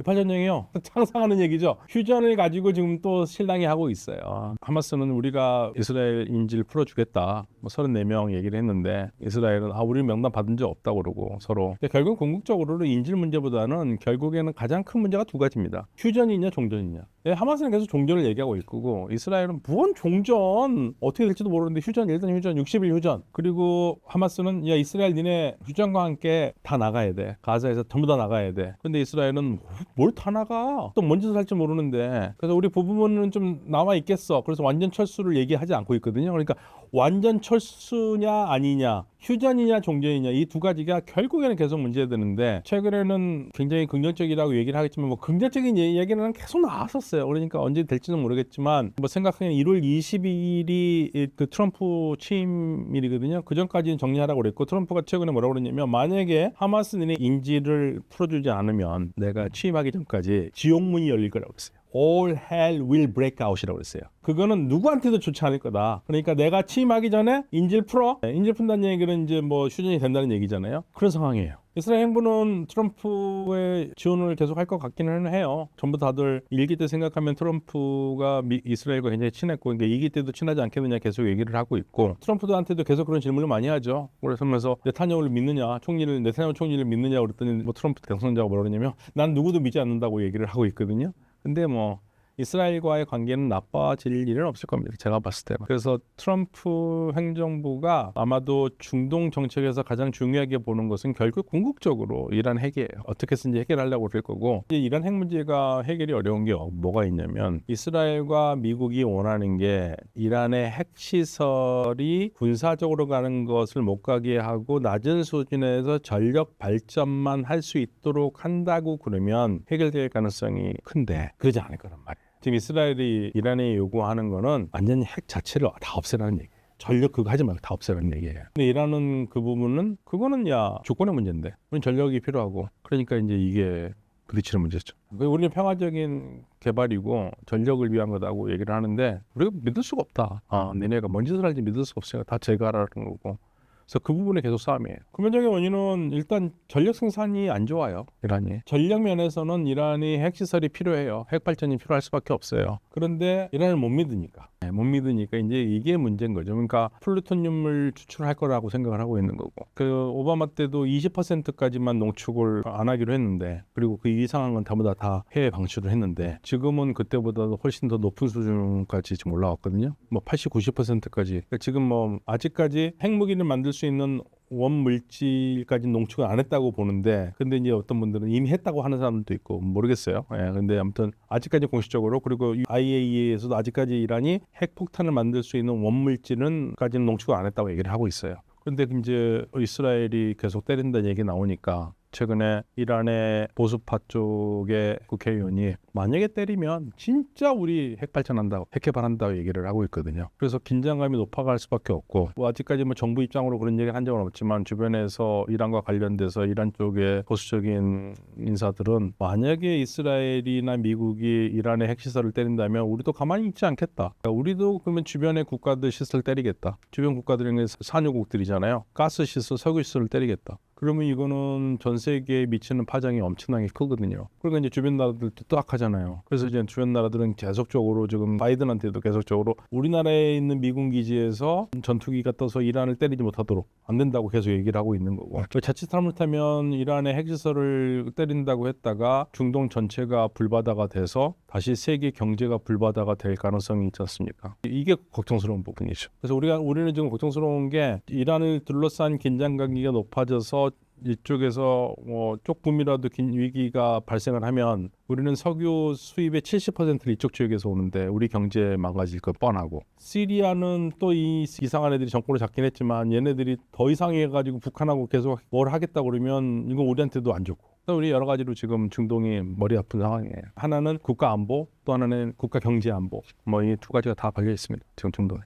18전쟁이요. 상상하는 얘기죠. 휴전을 가지고 지금 또 실랑이 하고 있어요. 하마스는 우리가 이스라엘 인질 풀어주겠다. 뭐 34명 얘기를 했는데 이스라엘은 우리 명단 받은 적 없다고 그러고 서로. 근데 결국 궁극적으로는 인질 문제보다는 결국에는 가장 큰 문제가 두 가지입니다. 휴전이냐 종전이냐. 하마스는 계속 종전을 얘기하고 있고 이스라엘은 무언 종전 어떻게 될지도 모르는데 휴전 일단 휴전 60일 휴전. 그리고 하마스는 야 이스라엘 니네 휴전과 함께 다 나가야 돼. 가자에서 전부 다 나가야 돼. 근데 이스라엘은 뭘 다 나가? 또 뭔 짓을 할지 모르는데. 그래서 우리 부분은 좀 남아 있겠어. 그래서 완전 철수를 얘기하지 않고 있거든요. 그러니까 완전 철수냐 아니냐, 휴전이냐 종전이냐 이 두 가지가 결국에는 계속 문제되는데 최근에는 굉장히 긍정적이라고 얘기를 하겠지만 뭐 긍정적인 얘기는 계속 나왔었어요. 그러니까 언제 될지는 모르겠지만 뭐 생각하기엔 1월 22일이 그 트럼프 취임일이거든요. 그 전까지는 정리하라고 그랬고 트럼프가 최근에 뭐라고 그랬냐면 만약에 하마스는 인질을 풀어주지 않으면 내가 취임하기 전까지 지옥문이 열릴 거라고 그랬어요. All hell will break out이라고 그랬어요. 그거는 누구한테도 좋지 않을 거다. 그러니까 내가 취임하기 전에 인질 풀어. 인질 푼다는 얘기는 이제 뭐 휴전이 된다는 얘기잖아요. 그런 상황이에요. 이스라엘 행부는 트럼프의 지원을 계속 할 것 같기는 해요. 전부 다들 1기 때 생각하면 트럼프가 이스라엘과 굉장히 친했고 그러니까 2기 때도 친하지 않겠느냐 계속 얘기를 하고 있고 트럼프한테도 계속 그런 질문을 많이 하죠. 그래서 네타냐후를 믿느냐, 네타냐후 총리를 믿느냐 그랬더니 뭐 트럼프 당선자가 뭐라 그러냐면 난 누구도 믿지 않는다고 얘기를 하고 있거든요. 근데 뭐 이스라엘과의 관계는 나빠질 일은 없을 겁니다. 제가 봤을 때는. 그래서 트럼프 행정부가 아마도 중동 정책에서 가장 중요하게 보는 것은 결국 궁극적으로 이란 핵이에요. 어떻게 해서든지 해결하려고 그럴 거고 이란 핵 문제가 해결이 어려운 게 뭐가 있냐면 이스라엘과 미국이 원하는 게 이란의 핵시설이 군사적으로 가는 것을 못 가게 하고 낮은 수준에서 전력 발전만 할 수 있도록 한다고 그러면 해결될 가능성이 큰데 그러지 않을 거란 말이에요. 지금 이스라엘이 이란에 요구하는 거는 완전히 핵 자체를 다 없애라는 얘기예요. 전력 그거 하지 말고 다 없애라는 얘기예요. 근데 이란은 그 부분은 그거는 주권의 문제인데 우리 전력이 필요하고 그러니까 이제 이게 부딪히는 문제죠. 우리는 평화적인 개발이고 전력을 위한 거다고 얘기를 하는데 우리가 믿을 수가 없다. 니네가 뭔 짓을 할지 믿을 수가 없으니까 다 제거하라는 거고. 그래서 그 부분에 계속 싸움이에요. 근본적인 원인은 일단 전력 생산이 안 좋아요. 이란이. 전력 면에서는 이란이 핵시설이 필요해요. 핵발전이 필요할 수밖에 없어요. 그런데 이란을 못 믿으니까. 못 믿으니까 이제 이게 문제인 거죠. 그러니까 플루토늄을 추출할 거라고 생각을 하고 있는 거고. 그 오바마 때도 20%까지만 농축을 안 하기로 했는데 그리고 그 이상한 건 전부 다 해외 방출을 했는데 지금은 그때보다도 훨씬 더 높은 수준까지 지금 올라왔거든요. 뭐 80, 90%까지. 그러니까 지금 뭐 아직까지 핵무기를 만들 수 있는 원물질까지 농축을 안 했다고 보는데 근데 이제 어떤 분들은 이미 했다고 하는 사람도 있고 모르겠어요. 근데 아무튼 아직까지 공식적으로 그리고 IAEA에서도 아직까지 이란이 핵폭탄을 만들 수 있는 원물질은까지는 농축을 안 했다고 얘기를 하고 있어요. 그런데 이제 이스라엘이 계속 때린다는 얘기 나오니까 최근에 이란의 보수파 쪽의 국회의원이 만약에 때리면 진짜 우리 핵 발전한다고 핵 개발한다고 얘기를 하고 있거든요. 그래서 긴장감이 높아갈 수밖에 없고 뭐 아직까지 뭐 정부 입장으로 그런 얘기를 한 적은 없지만 주변에서 이란과 관련돼서 이란 쪽의 보수적인 인사들은 만약에 이스라엘이나 미국이 이란의 핵시설을 때린다면 우리도 가만히 있지 않겠다. 그러니까 우리도 그러면 주변의 국가들 시설 때리겠다. 주변 국가들은 산유국들이잖아요. 가스 시설, 석유 시설을 때리겠다. 그러면 이거는 전 세계에 미치는 파장이 엄청나게 크거든요. 그러니까 이제 주변 나라들도 또악하잖아요. 그래서 이제 주변 나라들은 계속적으로 지금 바이든한테도 계속적으로 우리나라에 있는 미군 기지에서 전투기가 떠서 이란을 때리지 못하도록 안 된다고 계속 얘기를 하고 있는 거고. 자칫 잘못하면 이란의 핵시설을 때린다고 했다가 중동 전체가 불바다가 돼서 다시 세계 경제가 불바다가 될 가능성이 있지 않습니까? 이게 걱정스러운 부분이죠. 그래서 우리는 지금 걱정스러운 게 이란을 둘러싼 긴장 관계가 높아져서 이쪽에서 조금이라도 위기가 발생을 하면 우리는 석유 수입의 70%를 이쪽 지역에서 오는데 우리 경제 망가질 건 뻔하고 시리아는 또 이 이상한 애들이 정권을 잡긴 했지만 얘네들이 더 이상해가지고 북한하고 계속 뭘 하겠다 그러면 이건 우리한테도 안 좋고 우리 여러 가지로 지금 중동이 머리 아픈 상황이에요. 하나는 국가 안보 또 하나는 국가 경제 안보 이 두 가지가 다 걸려 있습니다. 지금 중동에.